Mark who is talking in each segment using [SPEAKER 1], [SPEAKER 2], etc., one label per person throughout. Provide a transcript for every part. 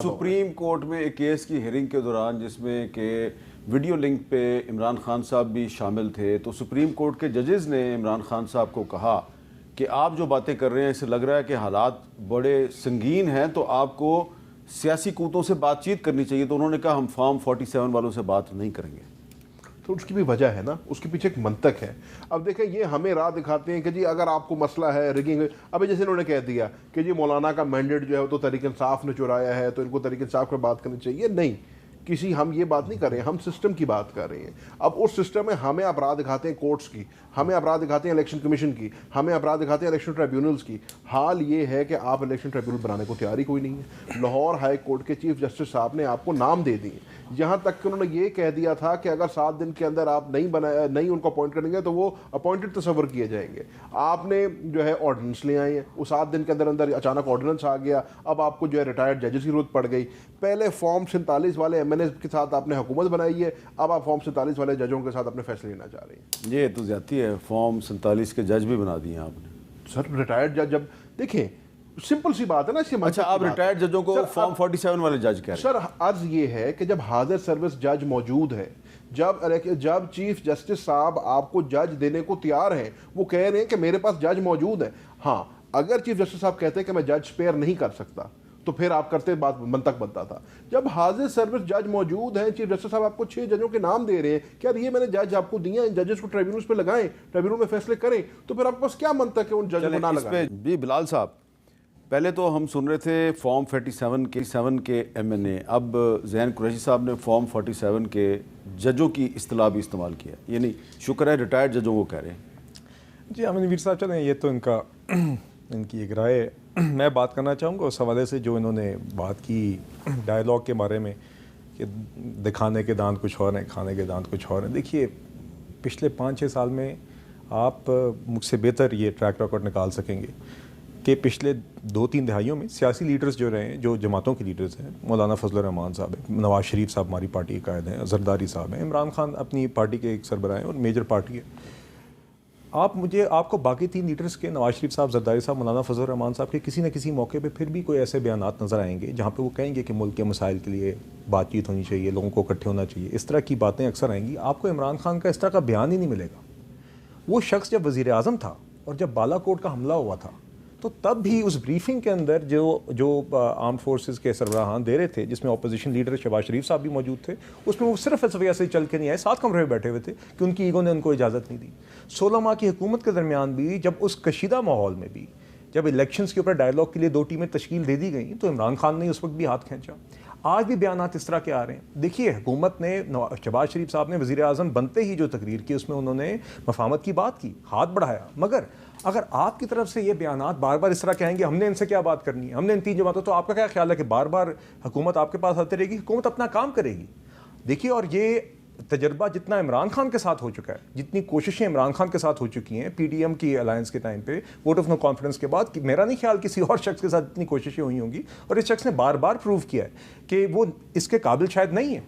[SPEAKER 1] Supreme court میں ایک case کی ہیئرنگ کے دوران جس میں کہ ویڈیو لنک پہ عمران خان صاحب بھی شامل تھے، تو سپریم کورٹ کے ججز نے عمران خان صاحب کو کہا کہ آپ جو باتیں کر رہے ہیں اس سے لگ رہا ہے کہ حالات بڑے سنگین ہیں، تو آپ کو سیاسی قوتوں سے بات چیت کرنی چاہیے۔ تو انہوں نے کہا ہم فارم 47 والوں سے بات نہیں کریں گے۔
[SPEAKER 2] تو اس کی بھی وجہ ہے نا، اس کے پیچھے ایک منطق ہے۔ اب دیکھیں یہ ہمیں راہ دکھاتے ہیں کہ جی اگر آپ کو مسئلہ ہے ریگنگ، ابھی جیسے انہوں نے کہہ دیا کہ جی مولانا کا مینڈیٹ جو ہے وہ تو تحریک انصاف نے چرایا ہے، تو ان کو تحریک انصاف پر بات کرنی چاہیے۔ نہیں، کسی ہم یہ بات نہیں کر رہے ہیں، ہم سسٹم کی بات کر رہے ہیں۔ اب اس سسٹم میں ہمیں اپرادھ دکھاتے ہیں کورٹس کی، ہمیں اپرادھ دکھاتے ہیں الیکشن کمیشن کی، ہمیں اپرادھ دکھاتے ہیں الیکشن ٹریبیونلز کی۔ حال یہ ہے کہ آپ الیکشن ٹریبیونل بنانے کو تیار ہی کوئی نہیں ہے۔ لاہور ہائی کورٹ کے چیف جسٹس صاحب نے آپ کو نام دے دیے، یہاں تک کہ انہوں نے یہ کہہ دیا تھا کہ اگر 7 دن کے اندر آپ نہیں ان کو اپوائنٹ کریں گے تو وہ اپوائنٹڈ تصور کیے جائیں گے۔ آپ نے جو ہے آرڈیننس لے آئے ہیں، وہ 7 دن کے اندر اچانک آرڈیننس آ گیا۔ اب آپ کو جو ہے ریٹائرڈ ججز کی ضرورت پڑ گئی۔ پہلے فارم 47 والے ایم این اے کے ساتھ آپ نے حکومت بنائی ہے، اب آپ فارم 47 والے ججوں کے ساتھ اپنے فیصلے لینا چاہ رہے ہیں۔
[SPEAKER 1] یہ تو زیادتی ہے، فارم 47 کے جج بھی بنا دیے آپ نے۔
[SPEAKER 2] سر ریٹائرڈ جج، جب دیکھیں سمپل سی بات ہے نا، اس کے
[SPEAKER 1] اچھا آپ ریٹائرڈ ججوں کو فارم 47 والے جج کہہ رہے ہیں؟
[SPEAKER 2] سر عرض یہ ہے کہ جب حاضر سروس جج موجود ہے، جب چیف جسٹس صاحب آپ کو جج دینے کو تیار ہیں، وہ کہہ رہے ہیں کہ میرے پاس جج موجود ہے۔ ہاں اگر چیف جسٹس صاحب کہتے ہیں کہ میں جج اسپیئر نہیں کر سکتا تو پھر آپ کرتے بات منطق بنتا تھا۔ جب حاضر سروس جج موجود ہیں، چیف جسٹس صاحب آپ کو 6 ججوں کے نام دے رہے ہیں کہ یار یہ میں نے جج آپ کو دیے ہیں، ان ججز کو ٹریبیونلز پہ لگائیں، ٹریبیونل میں فیصلے کریں، تو پھر آپ کے پاس کیا منطق ہے ان ججوں کو نہ لگائیں؟
[SPEAKER 1] جی بلال صاحب، پہلے تو ہم سن رہے تھے فارم 47 کے ایم این اے، اب زین قریشی صاحب نے فارم 47 کے ججوں کی اصطلاح بھی استعمال کیا، یعنی شکر ہے ریٹائرڈ ججوں کو کہہ رہے ہیں۔
[SPEAKER 3] جی امین ویر صاحب، چلیں یہ تو ان کی ایک رائے ہے۔ میں بات کرنا چاہوں گا اس حوالے سے جو انہوں نے بات کی ڈائلاگ کے بارے میں کہ دکھانے کے دانت کچھ اور ہیں، کھانے کے دانت کچھ اور ہیں۔ دیکھیے پچھلے 5-6 سال میں آپ مجھ سے بہتر یہ ٹریک ریکارڈ نکال سکیں گے کہ پچھلے 2-3 دہائیوں میں سیاسی لیڈرز جو رہے ہیں، جو جماعتوں کے لیڈرز ہیں، مولانا فضل الرحمان صاحب ہیں، نواز شریف صاحب ہماری پارٹی کے قائد ہیں، زرداری صاحب ہیں، عمران خان اپنی پارٹی کے ایک سربراہ ہیں اور میجر پارٹی ہے۔ آپ کو باقی 3 لیڈرز کے، نواز شریف صاحب، زرداری صاحب، مولانا فضل الرحمان صاحب کے کسی نہ کسی موقع پہ پھر بھی کوئی ایسے بیانات نظر آئیں گے جہاں پہ وہ کہیں گے کہ ملک کے مسائل کے لیے بات چیت ہونی چاہیے، لوگوں کو اکٹھے ہونا چاہیے، اس طرح کی باتیں اکثر آئیں گی۔ آپ کو عمران خان کا اس طرح کا بیان ہی نہیں ملے گا۔ وہ شخص جب وزیر اعظم تھا اور جب بالا کوٹ کا حملہ ہوا تھا تو تب بھی اس بریفنگ کے اندر جو آرمڈ فورسز کے سربراہان دے رہے تھے، جس میں اپوزیشن لیڈر شہباز شریف صاحب بھی موجود تھے، اس میں وہ صرف اس وجہ سے چل کے نہیں آئے، 7 کمرے میں بیٹھے ہوئے تھے کہ ان کی ایگو نے ان کو اجازت نہیں دی۔ 16 ماہ کی حکومت کے درمیان بھی جب اس کشیدہ ماحول میں بھی جب الیکشنز کے اوپر ڈائلاگ کے لیے 2 ٹیمیں تشکیل دے دی گئیں تو عمران خان نے اس وقت بھی ہاتھ کھینچا۔ آج بھی بیانات اس طرح کے آ رہے ہیں۔ دیکھیے حکومت نے، شہباز شریف صاحب نے وزیر اعظم بنتے ہی جو تقریر کی اس میں انہوں نے مفاہمت کی بات کی، ہاتھ بڑھایا، مگر اگر آپ کی طرف سے یہ بیانات بار بار اس طرح کہیں گے ہم نے ان سے کیا بات کرنی ہے، ہم نے ان 3 جماعتوں، تو آپ کا کیا خیال ہے کہ بار بار حکومت آپ کے پاس آتی رہے گی؟ حکومت اپنا کام کرے گی۔ دیکھیے اور یہ تجربہ جتنا عمران خان کے ساتھ ہو چکا ہے، جتنی کوششیں عمران خان کے ساتھ ہو چکی ہیں پی ڈی ایم کی الائنس کے ٹائم پہ ووٹ آف نو کانفیڈنس کے بعد، میرا نہیں خیال کسی اور شخص کے ساتھ اتنی کوششیں ہوئی ہوں گی، اور اس شخص نے بار بار پروو کیا ہے کہ وہ اس کے قابل شاید نہیں ہے۔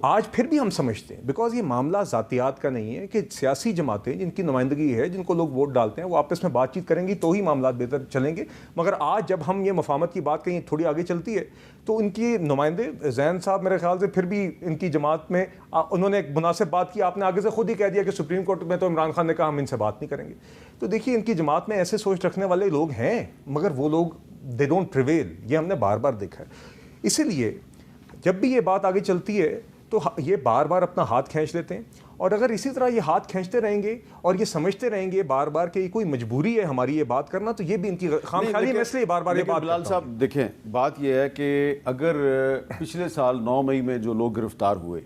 [SPEAKER 3] آج پھر بھی ہم سمجھتے ہیں، بیکاز یہ معاملہ ذاتیات کا نہیں ہے، کہ سیاسی جماعتیں جن کی نمائندگی ہے، جن کو لوگ ووٹ ڈالتے ہیں، وہ آپس میں بات چیت کریں گی تو ہی معاملات بہتر چلیں گے۔ مگر آج جب ہم یہ مفاہمت کی بات کہیں تھوڑی آگے چلتی ہے تو ان کی نمائندے زین صاحب میرے خیال سے پھر بھی ان کی جماعت میں انہوں نے ایک مناسب بات کی، آپ نے آگے سے خود ہی کہہ دیا کہ سپریم کورٹ میں تو عمران خان نے کہا ہم ان سے بات نہیں کریں گے۔ تو دیکھیے ان کی جماعت میں ایسے سوچ رکھنے والے لوگ ہیں، مگر وہ لوگ دے ڈونٹ پریویل، یہ ہم نے بار بار دیکھا ہے۔ اسی لیے جب بھی یہ بات آگے چلتی ہے تو یہ بار بار اپنا ہاتھ کھینچ لیتے ہیں، اور اگر اسی طرح یہ ہاتھ کھینچتے رہیں گے اور یہ سمجھتے رہیں گے بار بار کہ کوئی مجبوری ہے ہماری یہ بات کرنا، تو یہ بھی ان کی خام خیالی ہے، اس لیے بار بار یہ بات۔
[SPEAKER 1] بلال صاحب دیکھیں، بات یہ ہے کہ اگر پچھلے سال 9 مئی میں جو لوگ گرفتار ہوئے،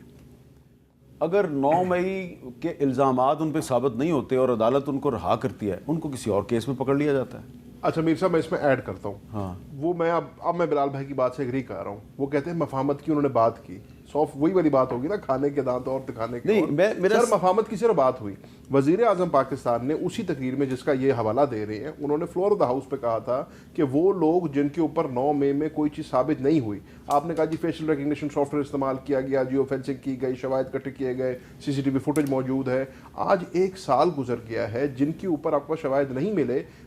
[SPEAKER 1] اگر 9 مئی کے الزامات ان پہ ثابت نہیں ہوتے اور عدالت ان کو رہا کرتی ہے، ان کو کسی اور کیس میں پکڑ لیا جاتا ہے۔
[SPEAKER 2] اچھا میر صاحب، میں اس میں ایڈ کرتا ہوں۔
[SPEAKER 1] ہاں
[SPEAKER 2] وہ میں اب میں بلال بھائی کی بات سے ایگری کر رہا ہوں۔ وہ کہتے ہیں مفاہمت کی انہوں نے بات کی، وہی والی بات ہوگی نا، کھانے کے دانت اور دکھانے کے
[SPEAKER 1] نہیں،
[SPEAKER 2] سر مفاہمت کی صرف بات ہوئی۔ وزیر اعظم پاکستان نے اسی تقریر میں جس کا یہ حوالہ دے رہے ہیں، انہوں نے فلور آف دا ہاؤس پہ کہا تھا کہ وہ لوگ جن کے اوپر 9 مئی میں کوئی چیز ثابت نہیں ہوئی، آپ نے کہا جی فیشل ریکگنیشن سافٹ ویئر استعمال کیا گیا، جیو فینسنگ کی گئی، شواہد اکٹھے کیے گئے، CCTV فوٹیج موجود ہے۔ آج 1 سال گزر گیا ہے، جن کے اوپر آپ کو شواہد نہیں ملے،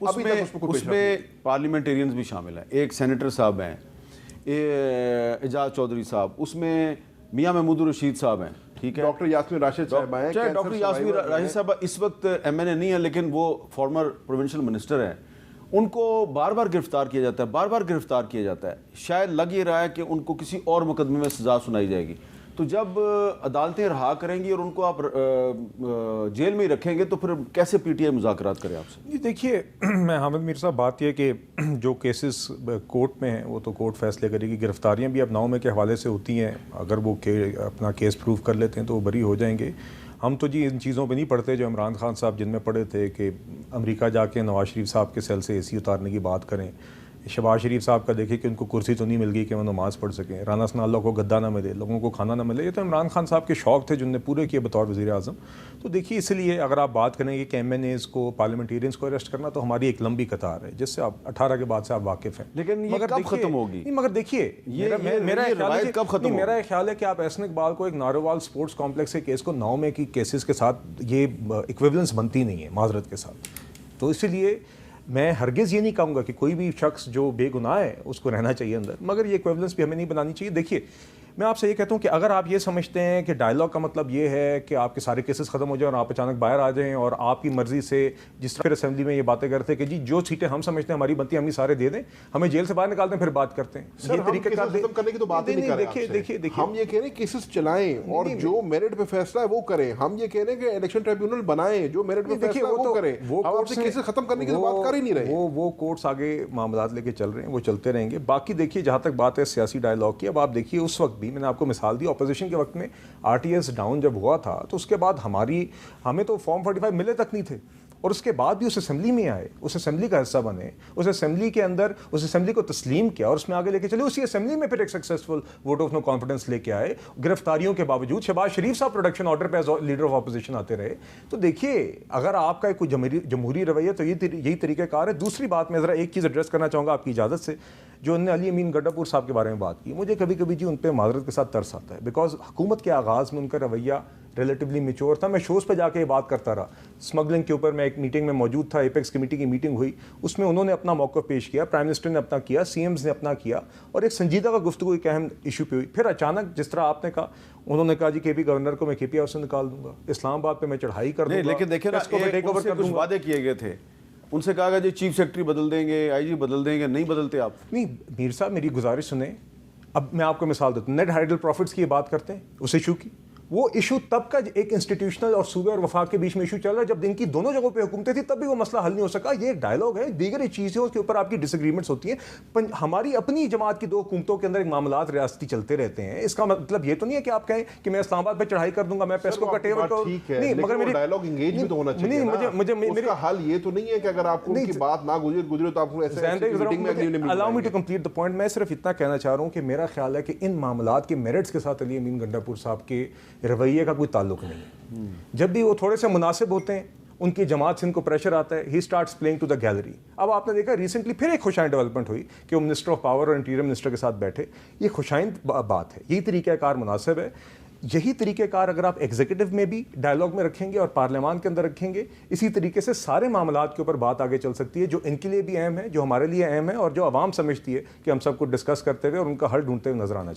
[SPEAKER 1] اس میں پارلیمنٹیرینز بھی شامل ہیں. ایک سینیٹر صاحب ہیں اعجاز چودھری صاحب, اس میں میاں محمود الرشید صاحب ہیں, ٹھیک ہے,
[SPEAKER 2] ڈاکٹر یاسمین راشد صاحب ہیں,
[SPEAKER 1] ڈاکٹر یاسمین راشد صاحب اس وقت ایم این اے نہیں ہیں لیکن وہ فارمر پروونشل منسٹر ہیں. ان کو بار بار گرفتار کیا جاتا ہے, بار بار گرفتار کیا جاتا ہے. شاید لگ یہ رہا ہے کہ ان کو کسی اور مقدمے میں سزا سنائی جائے گی. تو جب عدالتیں رہا کریں گی اور ان کو آپ جیل میں ہی رکھیں گے تو پھر کیسے پی ٹی آئی مذاکرات کرے آپ سے؟
[SPEAKER 3] جی دیکھیے میں حامد میر صاحب, بات یہ کہ جو کیسز کورٹ میں ہیں وہ تو کورٹ فیصلے کرے گی. گرفتاریاں بھی اب 9 مئی کے حوالے سے ہوتی ہیں, اگر وہ اپنا کیس پروف کر لیتے ہیں تو وہ بری ہو جائیں گے. ہم تو جی ان چیزوں پہ نہیں پڑھتے جو عمران خان صاحب جن میں پڑھے تھے کہ امریکہ جا کے نواز شریف صاحب کے سیل سے اے سی اتارنے کی بات کریں. شہباز شریف صاحب کا دیکھیں کہ ان کو کرسی تو نہیں مل گئی کہ وہ نماز پڑھ سکیں. رانا ثناء اللہ کو گدا نہ ملے, لوگوں کو کھانا نہ ملے. یہ تو عمران خان صاحب کے شوق تھے جن نے پورے کیے بطور وزیر اعظم. تو دیکھیے اس لیے اگر آپ بات کریں گے کہ ایم این ایز کو, پارلیمنٹیرینس کو اریسٹ کرنا, تو ہماری ایک لمبی قطار ہے جس سے آپ 18 کے بعد سے آپ واقف ہیں.
[SPEAKER 1] لیکن یہ کب ختم ہوگی؟
[SPEAKER 3] مگر دیکھیے میرا خیال ہے کہ آپ احسن اقبال کو ایک ناروال اسپورٹس کمپلیکس کے کیس کو 9 مئی کی کیسز کے ساتھ یہ ایکویولنس بنتی نہیں ہے معذرت کے ساتھ. تو اسی لیے میں ہرگز یہ نہیں کہوں گا کہ کوئی بھی شخص جو بے گناہ ہے اس کو رہنا چاہیے اندر, مگر یہ ایکویولنس بھی ہمیں نہیں بنانی چاہیے. دیکھیے میں آپ سے یہ کہتا ہوں کہ اگر آپ یہ سمجھتے ہیں کہ ڈائلاگ کا مطلب یہ ہے کہ آپ کے سارے کیسز ختم ہو جائیں اور آپ اچانک باہر آ جائیں اور آپ کی مرضی سے, جس طرح پھر اسمبلی میں یہ باتیں کرتے ہیں کہ جی جو سیٹیں ہم سمجھتے ہیں ہماری بنتی ہیں ہم ہی سارے دے دیں, ہمیں جیل سے باہر نکالتے ہیں پھر بات کرتے ہیں.
[SPEAKER 2] یہ طریقہ کار ختم کرنے کی تو بات نہیں کر رہے.
[SPEAKER 3] دیکھیے
[SPEAKER 2] ہم یہ کہہ رہے ہیں کیسز چلائیں اور جو میرٹ پہ فیصلہ ہے وہ کریں. ہم یہ کہہ رہے ہیں کہ الیکشن ٹریبیونل بنائیں, جو میرٹ پہ فیصلہ ہے وہ کریں. آپ سے کیسز ختم کرنے کی تو بات کر ہی نہیں رہے.
[SPEAKER 3] وہ کورٹس آگے معاملات لے کے چل رہے ہیں, وہ چلتے رہیں گے. باقی دیکھیے جہاں تک بات ہے سیاسی ڈائلاگ کی, اب آپ دیکھیے اس وقت بھی میں نے آپ کو مثال دی اپوزیشن کے وقت میں آر ٹی ایس ڈاؤن جب ہوا تھا تو اس کے بعد ہمیں تو فارم 45 ملے تک نہیں تھے, اور اس کے بعد بھی اس اسمبلی میں آئے, اس اسمبلی کا حصہ بنے, اس اسمبلی کے اندر اس اسمبلی کو تسلیم کیا اور اس میں آگے لے کے چلے. اسی اسمبلی میں پھر ایک successful vote of no confidence لے کے آئے, گرفتاریوں کے باوجود. شہباز شریف صاحب پروڈکشن آرڈر پہ لیڈر آف اپوزیشن آتے رہے. تو دیکھیے اگر آپ کا کوئی جمہوری رویہ تو یہی طریقہ کار ہے. دوسری بات میں ذرا ایک چیز ایڈریس کرنا چاہوں گا آپ کی اجازت سے, جو انہوں نے علی امین گڈھا پور صاحب کے بارے میں بات کی. مجھے کبھی کبھی جی ان پہ معذرت کے ساتھ ترس آتا ہے, بیکاز حکومت کے آغاز میں ان کا رویہ ریلیٹیولی میچور تھا. میں شوز پہ جا کے یہ بات کرتا رہا. اسمگلنگ کے اوپر میں ایک میٹنگ میں موجود تھا, ایپیکس کمیٹی کی میٹنگ ہوئی, اس میں انہوں نے اپنا موقف پیش کیا, پرائم منسٹر نے اپنا کیا, سی ایمز نے اپنا کیا, اور ایک سنجیدہ کا گفتگو ایک اہم ایشو پہ ہوئی. پھر اچانک جس طرح آپ نے کہا, انہوں نے کہا جی کے پی گورنر کو میں کے پی آئی سے نکال دوں گا, اسلام آباد پہ میں چڑھائی کر دوں گا.
[SPEAKER 1] لیکن دیکھیں نا ان سے کچھ وعدے کیے گئے تھے, ان سے کہا گیا جی چیف سیکرٹری بدل دیں گے, آئی جی بدل دیں گے, نہیں بدلتے آپ.
[SPEAKER 3] نہیں میر صاحب میری گزارش سنیں, اب میں آپ کو مثال دیتا ہوں. نیٹ ہائیڈل پروفٹس کی بات کرتے ہیں اس ایشو کی, وہ ایشو تب کا ایک انسٹیٹیوشنل اور صوبے اور وفاق کے بیچ میں ایشو چل رہا ہے جب ان کی دونوں جگہوں پہ حکومتیں تھی, تب بھی وہ مسئلہ حل نہیں ہو سکا. یہ ایک ڈائلاگ ہے, دیگر چیزیں کے اوپر آپ کی ڈس ایگریمنٹس ہوتی ہیں. ہماری اپنی جماعت کی 2 حکومتوں کے اندر ایک معاملات ریاستی چلتے رہتے ہیں. اس کا مطلب یہ تو نہیں ہے کہ آپ کہیں کہ میں اسلام آباد پہ چڑھائی کر دوں گا, میں پیسکو کا ٹیبل کو
[SPEAKER 2] نہیں, مگر میری ڈائلاگ انگیج بھی تو ہونا چاہیے. اس کا حل یہ تو نہیں ہے کہ اگر آپ کو ان کی بات نہ گزرے تو آپ کو ایسے میٹنگ میں allow me to complete the point. میں صرف اتنا کہنا چاہ رہا ہوں کہ میرا خیال ہے کہ ان معاملات کے میرٹس کے ساتھ علی امین گڈھا پور صاحب کے رویے کا کوئی تعلق نہیں ہے. جب بھی وہ تھوڑے سے مناسب ہوتے ہیں, ان کی جماعت سے ان کو پریشر آتا ہے, he starts playing to the gallery. اب آپ نے دیکھا ریسنٹلی پھر ایک خوشائن ڈیولپمنٹ ہوئی کہ وہ منسٹر آف پاور اور انٹیریئر منسٹر کے ساتھ بیٹھے. یہ خوشائن بات ہے, یہی طریقہ کار مناسب ہے. یہی طریقہ کار اگر آپ ایگزیکٹو میں بھی ڈائلاگ میں رکھیں گے اور پارلیمان کے اندر رکھیں گے, اسی طریقے سے سارے معاملات کے اوپر بات آگے چل سکتی ہے, جو ان کے لیے بھی اہم ہے, جو ہمارے لیے اہم ہے, اور جو عوام سمجھتی ہے کہ ہم سب کو ڈسکس کرتے ہوئے اور ان کا حل ڈھونڈتے ہوئے نظر آنا چاہیے.